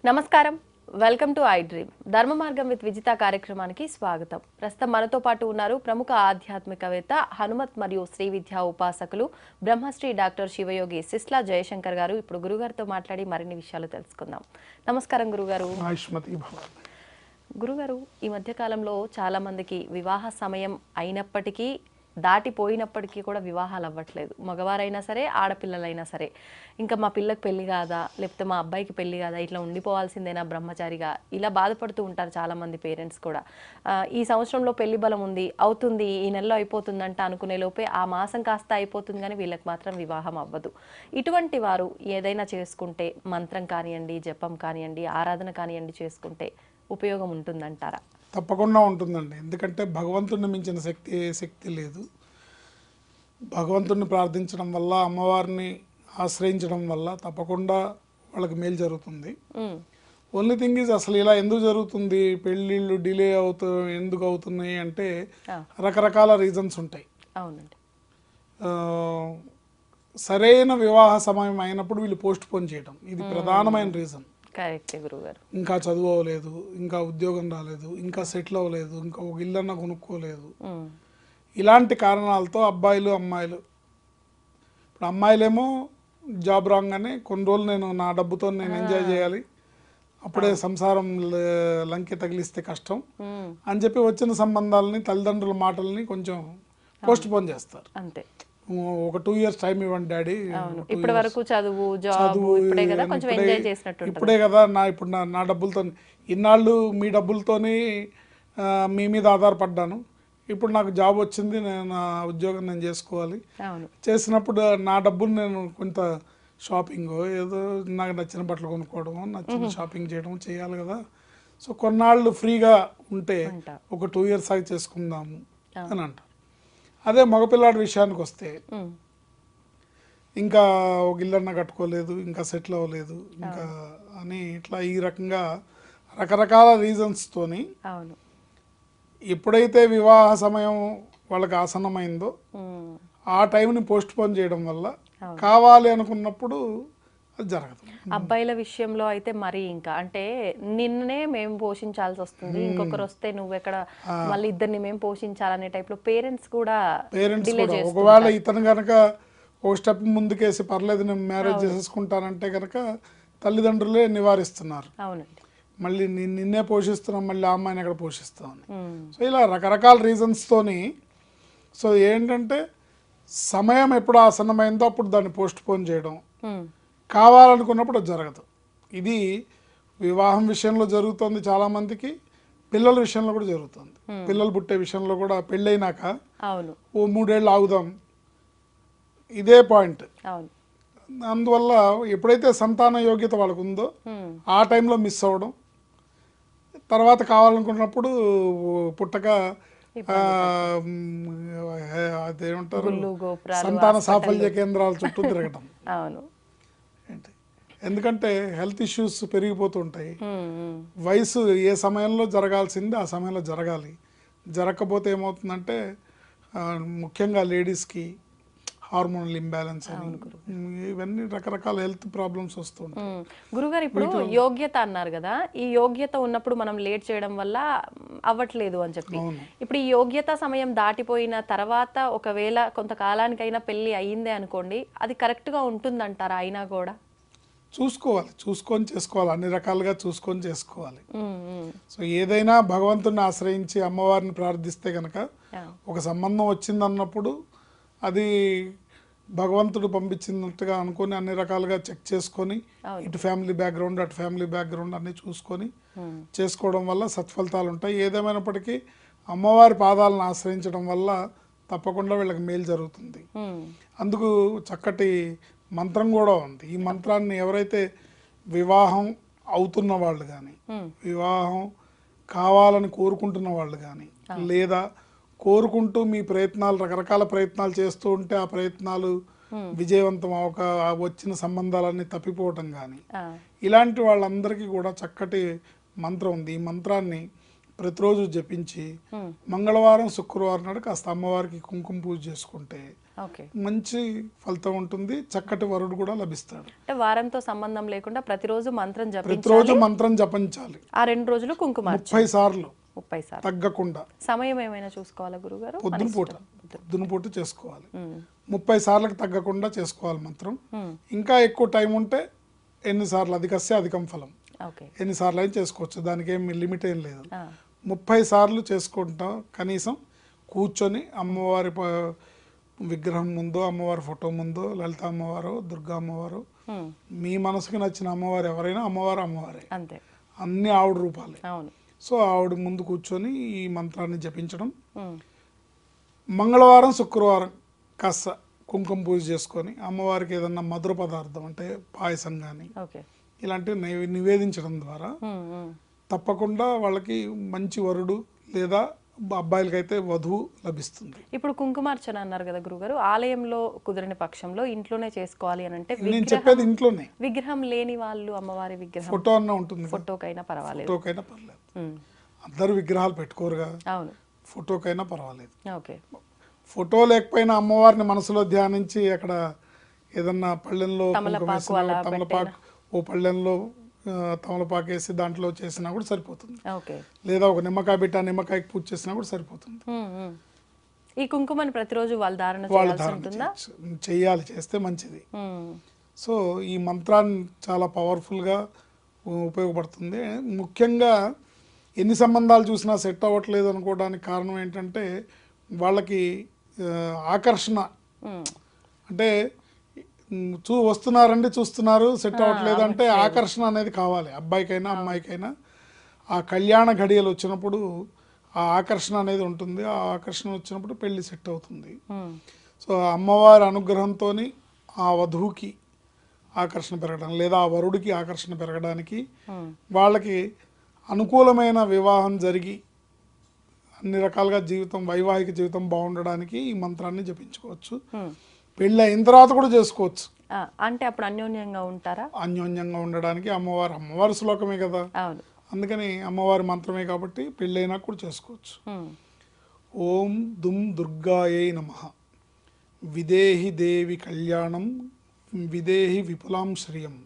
నమస్కారం, welcome to I dream. ధర్మ మార్గం విత్ విజిత కార్యక్రమానికి స్వాగతం. ప్రస్తుతం మనతో పాటు ఉన్నారు ప్రముఖ ఆధ్యాత్మికవేత్త, హనుమత్ మరియు శ్రీ విద్యా ఉపాసకులు, బ్రహ్మశ్రీ డాక్టర్ శివయోగి సిస్లా జయశంకర్ గారు. ఇప్పుడు గురుగారితో మాట్లాడి మరిన్ని విషయాలు తెలుసుకుందాం. నమస్కారం గురుగారు. గురుగారు, ఈ మధ్య కాలంలో చాలా మందికి వివాహ సమయం అయినప్పటికీ దాటిపోయినప్పటికీ కూడా వివాహాలు అవ్వట్లేదు. మగవారైనా సరే, ఆడపిల్లలైనా సరే. ఇంకా మా పిల్లకి పెళ్లి కాదా, లేకపోతే మా అబ్బాయికి పెళ్లి కాదా, ఇట్లా ఉండిపోవాల్సిందేనా బ్రహ్మచారిగా, ఇలా బాధపడుతూ ఉంటారు చాలామంది పేరెంట్స్ కూడా. ఈ సంవత్సరంలో పెళ్లి బలం ఉంది, అవుతుంది, ఈ నెలలో అయిపోతుందంట అనుకునే లోపే ఆ మాసం కాస్త అయిపోతుంది, కానీ వీళ్ళకి మాత్రం వివాహం అవ్వదు. ఇటువంటి వారు ఏదైనా చేసుకుంటే, మంత్రం కానివ్వండి, జపం కానివ్వండి, ఆరాధన కానివ్వండి చేసుకుంటే ఉపయోగం ఉంటుందంటారా? తప్పకుండా ఉంటుందండి. ఎందుకంటే భగవంతుడిని మించిన శక్తి లేదు. భగవంతుడిని ప్రార్థించడం వల్ల, అమ్మవారిని ఆశ్రయించడం వల్ల తప్పకుండా వాళ్ళకి మేలు జరుగుతుంది. ఓన్లీ థింగ్ ఈజ్, అసలు ఇలా ఎందుకు జరుగుతుంది, పెళ్ళిళ్ళు డిలే ఎందుకు అవుతున్నాయి అంటే రకరకాల రీజన్స్ ఉంటాయి. అవునండి. సరైన వివాహ సమయం అయినప్పుడు వీళ్ళు పోస్ట్ పోన్ చేయడం, ఇది ప్రధానమైన రీజన్. ఇంకా చదువు అవ్వలేదు, ఇంకా ఉద్యోగం రాలేదు, ఇంకా సెటిల్ అవ్వలేదు, ఇంకా ఒక ఇల్లన్నా కొనుక్కోలేదు, ఇలాంటి కారణాలతో అబ్బాయిలు అమ్మాయిలు, ఇప్పుడు అమ్మాయిలేమో జాబ్ రాగానే కొన్ని రోజులు నేను నా డబ్బుతో నేను ఎంజాయ్ చేయాలి, అప్పుడే సంసారం లంకె తగిలిస్తే కష్టం అని చెప్పి వచ్చిన సంబంధాలని, తల్లిదండ్రుల మాటల్ని కొంచెం పోస్ట్ పోన్ చేస్తారు. అంతే, ఒక 2 years టైం ఇవ్వండి డాడీ, ఇప్పటి వరకు చదువు ఇప్పుడే కదా ఇప్పుడు నా డబ్బులతో ఇన్నాళ్ళు మీ డబ్బులతోని మీ మీద ఆధారపడ్డాను, ఇప్పుడు నాకు జాబ్ వచ్చింది, నేను నా ఉద్యోగం నేను చేసుకోవాలి, చేసినప్పుడు నా డబ్బులు నేను కొంత షాపింగ్ ఏదో నాకు నచ్చిన బట్టలు కొనుక్కోవడం, నచ్చిన షాపింగ్ చేయడం చేయాలి కదా. సో కొన్నాళ్ళు ఫ్రీగా ఉంటే ఒక 2 years ఆగి చేసుకుందాము అని అంటారు. అదే మగపిల్లాడి విషయానికి వస్తే, ఇంకా ఒక ఇల్లన్న కట్టుకోలేదు, ఇంకా సెటిల్ అవ్వలేదు, ఇంకా అని ఇట్లా ఈ రకంగా రకరకాల రీజన్స్తోని ఎప్పుడైతే వివాహ సమయం వాళ్ళకి ఆసన్నమైందో ఆ టైంని పోస్ట్ పోన్ చేయడం వల్ల కావాలి అనుకున్నప్పుడు అది జరగదు. అబ్బాయిల విషయంలో అయితే మరి ఇంకా అంటే నిన్నే మేము పోషించాల్సి వస్తుంది, ఇంకొకరు వస్తే నువ్వెక్కడ మళ్ళీ ఇద్దరిని మేము పోషించాలనే టైప్ లో పేరెంట్స్ కూడా ఒకవేళ ఇతను కనుక ఒక స్టెప్ ముందుకేసి పర్లేదు నేను మ్యారేజ్ చేసేసుకుంటానంటే కనుక తల్లిదండ్రులే నివారిస్తున్నారు. అవునండి, మళ్ళీ నిన్నే పోషిస్తున్నాం, మళ్ళీ ఆ అమ్మాయిని ఎక్కడ పోషిస్తామని. సో ఇలా రకరకాల రీజన్స్తోని, సో ఏంటంటే సమయం ఎప్పుడు ఆసన్నమైందో అప్పుడు దాన్ని పోస్ట్ పోన్ చేయడం, కావాలనుకున్నప్పుడు అది జరగదు. ఇది వివాహం విషయంలో జరుగుతుంది, చాలామందికి పిల్లల విషయంలో కూడా జరుగుతుంది. పిల్లలు పుట్టే విషయంలో కూడా పెళ్ళైనాక ఓ 3 ఏళ్ళు ఆగుదాం, ఇదే పాయింట్. అందువల్ల ఎప్పుడైతే సంతాన యోగ్యత వాళ్ళకు ఉందో ఆ టైంలో మిస్ అవ్వడం, తర్వాత కావాలనుకున్నప్పుడు పుట్టక అదేమంటారు సంతాన సాఫల్య కేంద్రాల చుట్టూ తిరగటం. ఎందుకంటే హెల్త్ ఇష్యూస్ పెరిగిపోతూ ఉంటాయి. వయసు ఏ సమయంలో జరగాల్సింది ఆ సమయంలో జరగాలి, జరగకపోతే ఏమవుతుందంటే ముఖ్యంగా లేడీస్కి హార్మోనల్ ఇంబ్యాలెన్స్ అని ఇవన్నీ రకరకాల హెల్త్ ప్రాబ్లమ్స్ వస్తుంటాయి. గురుగారు, ఇప్పుడు యోగ్యత అన్నారు కదా, ఈ యోగ్యత ఉన్నప్పుడు మనం లేట్ చేయడం వల్ల అవ్వట్లేదు అని చెప్పి, ఇప్పుడు ఈ యోగ్యత సమయం దాటిపోయిన తర్వాత ఒకవేళ కొంతకాలానికైనా పెళ్లి అయ్యిందే అనుకోండి, అది కరెక్ట్గా ఉంటుందంటారా? అయినా కూడా చూసుకొని చేసుకోవాలి, అన్ని రకాలుగా చూసుకొని చేసుకోవాలి. సో ఏదైనా భగవంతుని ఆశ్రయించి అమ్మవారిని ప్రార్థిస్తే కనుక ఒక సంబంధం వచ్చిందన్నప్పుడు అది భగవంతుడు పంపించినట్టుగా అనుకొని అన్ని రకాలుగా చెక్ చేసుకొని, ఇటు ఫ్యామిలీ బ్యాక్గ్రౌండ్ అటు ఫ్యామిలీ బ్యాక్గ్రౌండ్ అన్ని చూసుకొని చేసుకోవడం వల్ల సత్ఫలితాలు ఉంటాయి. ఏదేమైనప్పటికీ అమ్మవారి పాదాలను ఆశ్రయించడం వల్ల తప్పకుండా వీళ్ళకి మేలు జరుగుతుంది. అందుకు చక్కటి మంత్రం కూడా ఉంది. ఈ మంత్రాన్ని ఎవరైతే వివాహం అవుతున్న వాళ్ళు కానీ, వివాహం కావాలని కోరుకుంటున్న వాళ్ళు కానీ, లేదా కోరుకుంటూ మీ ప్రయత్నాలు రకరకాల ప్రయత్నాలు చేస్తూ ఉంటే ఆ ప్రయత్నాలు విజయవంతం వచ్చిన సంబంధాలన్నీ తప్పిపోవటం కానీ, ఇలాంటి వాళ్ళందరికీ కూడా చక్కటి మంత్రం ఉంది. ఈ మంత్రాన్ని ప్రతిరోజు జపించి మంగళవారం శుక్రవారం నాడు కాస్త అమ్మవారికి కుంకుమ పూజ చేసుకుంటే ఓకే. మంచి ఫలితం ఉంటుంది, చక్కటి వరుడు కూడా లభిస్తాడు. అంటే వారంతో సంబంధం లేకుండా ప్రతిరోజు మంత్రం జపించాలి. ప్రతిరోజు మంత్రం జపించాలి. ఆ 2 రోజులు కుంకుమ 30 సార్లు 30 సార్లు తగ్గకుండా. సమయం ఏమైనా చూసుకోవాలా గురుగారు? పొద్దున పూట చేసుకోవాలి. 30 సార్లకు తగ్గకుండా చేసుకోవాలి మంత్రం. ఇంకా ఎక్కువ టైం ఉంటే ఎన్నిసార్లు అధికస్య అధికం ఫలం, ఓకే. ఎన్నిసార్లు అయినా చేసుకోవచ్చు, దానికి ఏం లిమిట్ ఏం లేదు. 30 సార్లు చేసుకుంటాం కనీసం. కూర్చొని అమ్మవారి విగ్రహం ముందో, అమ్మవారి ఫోటో ముందో, లలిత అమ్మవారు, దుర్గా అమ్మవారు, మీ మనసుకి నచ్చిన అమ్మవారు ఎవరైనా అమ్మవారే అంతే, అన్ని ఆవిడ రూపాలే. అవును. సో ఆవిడ ముందు కూర్చొని ఈ మంత్రాన్ని జపించడం. మంగళవారం శుక్రవారం కాస్త కుంకుమ పూజ చేసుకొని అమ్మవారికి ఏదన్నా మధుర పదార్థం అంటే పాయసం కానీ ఇలాంటివి నివేదించడం ద్వారా తప్పకుండా వాళ్ళకి మంచి వరుడు లేదా అబ్బాయిలకైతే వధువు లభిస్తుంది. ఇప్పుడు కుంకుమార్చన అన్నారు కదా గురుగారు, ఆలయంలో కుదిరిన పక్షంలో ఇంట్లోనే చేసుకోవాలి అని అంటే నేను చెప్పేది ఇంట్లోనే. విగ్రహం లేని వాళ్ళు అమ్మవారి విగ్రహం ఫోటో అన్న ఉంటుంది, ఫోటోకైనా పర్వాలేదు, ఫోటోకైనా పర్లేదు. అందరు విగ్రహాలు పెట్టుకోరుగా, అవును, ఫోటోకైనా పర్వాలేదు. ఓకే. ఫోటో లేకపోయినా అమ్మవారిని మనసులో ధ్యానించి అక్కడ ఏదన్నా పళ్ళెంలో తమలపాకు, ఓ పళ్ళెంలో తమలపాకు వేసి దాంట్లో చేసినా కూడా సరిపోతుంది. లేదా ఒక నిమ్మకాయ పెట్టి ఆ నిమ్మకాయకి పూజ చేసినా కూడా సరిపోతుంది. ఈ కుంకుమని ప్రతిరోజు వాళ్ళు ధారణ చేయాలి, చేస్తే మంచిది. సో ఈ మంత్రాన్ని చాలా పవర్ఫుల్గా ఉపయోగపడుతుంది. ముఖ్యంగా ఎన్ని సంబంధాలు చూసినా సెట్ అవ్వట్లేదు అనుకోవడానికి కారణం ఏంటంటే వాళ్ళకి ఆకర్షణ, అంటే వస్తున్నారండి, చూస్తున్నారు, సెట్ అవ్వట్లేదు అంటే ఆకర్షణ అనేది కావాలి అబ్బాయికైనా అమ్మాయికైనా. ఆ కళ్యాణ ఘడియలు వచ్చినప్పుడు ఆ ఆకర్షణ అనేది ఉంటుంది. ఆ ఆకర్షణ వచ్చినప్పుడు పెళ్లి సెట్ అవుతుంది. సో అమ్మవారి అనుగ్రహంతో ఆ వధువుకి ఆకర్షణ పెరగడం లేదా ఆ వరుడికి ఆకర్షణ పెరగడానికి వాళ్ళకి అనుకూలమైన వివాహం జరిగి అన్ని రకాలుగా జీవితం, వైవాహిక జీవితం బాగుండడానికి ఈ మంత్రాన్ని జపించుకోవచ్చు. పెళ్ళి అయిన తర్వాత కూడా చేసుకోవచ్చు. అంటే అప్పుడు అన్యోన్యంగా ఉంటారా? అన్యోన్యంగా ఉండడానికి అమ్మవారి శ్లోకమే కదా, అందుకని అమ్మవారి మంత్రమే కాబట్టి పెళ్ళైనా కూడా చేసుకోవచ్చు. ఓం దుమ్ దుర్గాయై నమః. విదేహి దేవి కళ్యాణం, విదేహి విపులాం శ్రియం,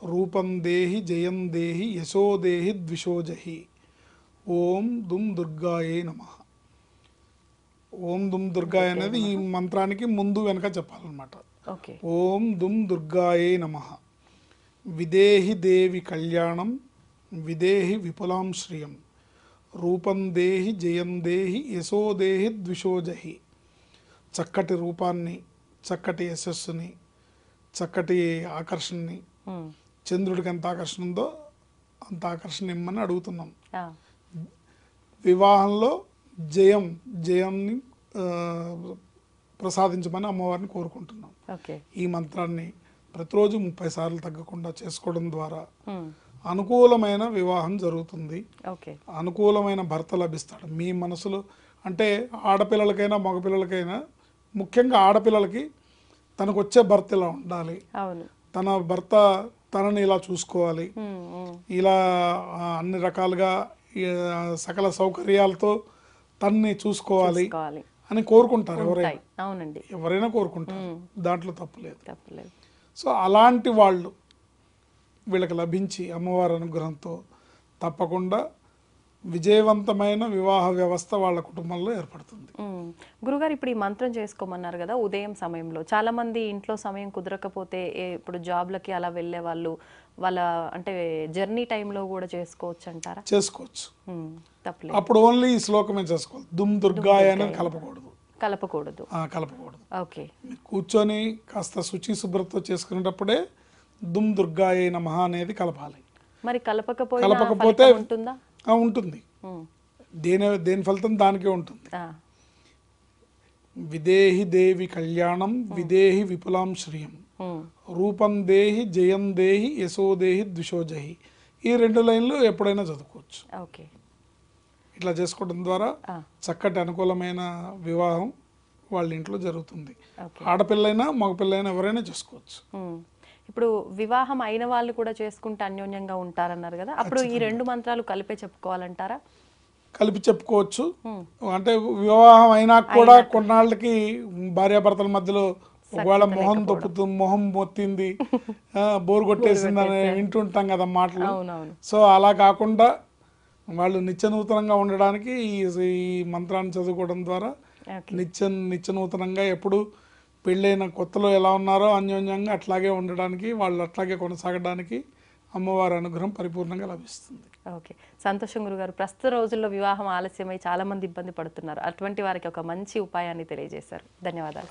రూపం దేహి జయం దేహి యశో దేహి ద్విషోజహి. ఓం దుమ్ దుర్గాయై నమః. ఓం దుమ్ దుర్గాయ అనేది ఈ మంత్రానికి ముందు వెనక చెప్పాలన్నమాట. ఓం దుమ్ దుర్గాయే నమః. విదేహి దేవి కళ్యాణం, విదేహి విపులాం శ్రియం, రూపం దేహి జయం దేహి యశో దేహి ద్విషోజహి. చక్కటి రూపాన్ని, చక్కటి యశస్సుని, చక్కటి ఆకర్షణని, చంద్రుడికి ఎంత ఆకర్షణ ఉందో అంత ఆకర్షణ ఇమ్మని అడుగుతున్నాం. వివాహంలో జయాన్ని ప్రసాదించమని అమ్మవారిని కోరుకుంటున్నాం. ఈ మంత్రాన్ని ప్రతిరోజు 30 సార్లు తగ్గకుండా చేసుకోవడం ద్వారా అనుకూలమైన వివాహం జరుగుతుంది. అనుకూలమైన భర్త లభిస్తాడు. మీ మనసులో అంటే ఆడపిల్లలకైనా మగపిల్లలకైనా, ముఖ్యంగా ఆడపిల్లలకి తనకు వచ్చే భర్త ఇలా ఉండాలి, తన భర్త తనని ఇలా చూసుకోవాలి, ఇలా అన్ని రకాలుగా సకల సౌకర్యాలతో తన్ని చూసుకోవాలి అని కోరుకుంటారు ఎవరైనా కోరుకుంటారు, దాంట్లో తప్పులేదు. సో అలాంటి వాళ్ళు వీళ్ళకి లభించి అమ్మవారి అనుగ్రహంతో తప్పకుండా విజయవంతమైన వివాహ వ్యవస్థ వాళ్ళ కుటుంబంలో ఏర్పడుతుంది. గురుగారు, ఇప్పుడు ఈ మంత్రం చేసుకోమన్నారు కదా, ఉదయం సమయంలో చాలా మంది ఇంట్లో సమయం కుదరకపోతే ఇప్పుడు జాబ్లకి అలా వెళ్ళే వాళ్ళు వాళ్ళ అంటే జర్నీ టైంలో కూడా చేసుకోవచ్చు అంటారా? చేసుకోవచ్చు, తప్పలేదు. అప్పుడు ఓన్లీ ఈ శ్లోకమే చేసుకోవాలి. దుమ్ దుర్గాయ అనేది కలపకూడదు. ఓకే. కూర్చొని కాస్త శుచి శుభ్రత చేసుకునేటప్పుడే దుమ్ దుర్గాయ నమః అనేది కలపాలి. మరి కలపకపోతే ఉంటుందా? ఉంటుంది. దేని ఫలితం దానికే ఉంటుంది. విదేహి దేవి కళ్యాణం, విదేహి విపులాం శ్రియం, రూపం దేహి జయం దేహి యశో దేహి ద్విషోజహి. ఈ 2 లైన్లు ఎప్పుడైనా చదువుకోవచ్చు. ఇట్లా చేసుకోవడం ద్వారా చక్కటి అనుకూలమైన వివాహం వాళ్ళ ఇంట్లో జరుగుతుంది. ఆడపిల్లైనా మగపిల్లైనా ఎవరైనా చేసుకోవచ్చు. ఇప్పుడు వివాహం అయిన వాళ్ళు కూడా చేసుకుంటే అన్యోన్యంగా ఉంటారన్నారు కదా, అప్పుడు ఈ 2 మంత్రాలు కలిపే చెప్పుకోవాలంటారా? కలిపి చెప్పుకోవచ్చు. అంటే వివాహం అయినా కూడా కొన్నాళ్ళకి భార్యాభర్తల మధ్యలో ఒకవేళ మొహం మొత్తింది, బోర్ కొట్టేసింది అని వింటుంటాం కదా మాటలు. సో అలా కాకుండా వాళ్ళు నిత్యనూతనంగా ఉండడానికి ఈ మంత్రాన్ని చదువుకోవడం ద్వారా నిత్యనూతనంగా ఎప్పుడు పెళ్ళైన కొత్తలో ఎలా ఉన్నారో అన్యోన్యంగా అట్లాగే ఉండడానికి, వాళ్ళు అట్లాగే కొనసాగడానికి అమ్మవారి అనుగ్రహం పరిపూర్ణంగా లభిస్తుంది. ఓకే, సంతోషం గురుగారు. ప్రస్తుత రోజుల్లో వివాహం ఆలస్యమై చాలా మంది ఇబ్బంది పడుతున్నారు. అటువంటి వారికి ఒక మంచి ఉపాయాన్ని తెలియజేశారు. ధన్యవాదాలు.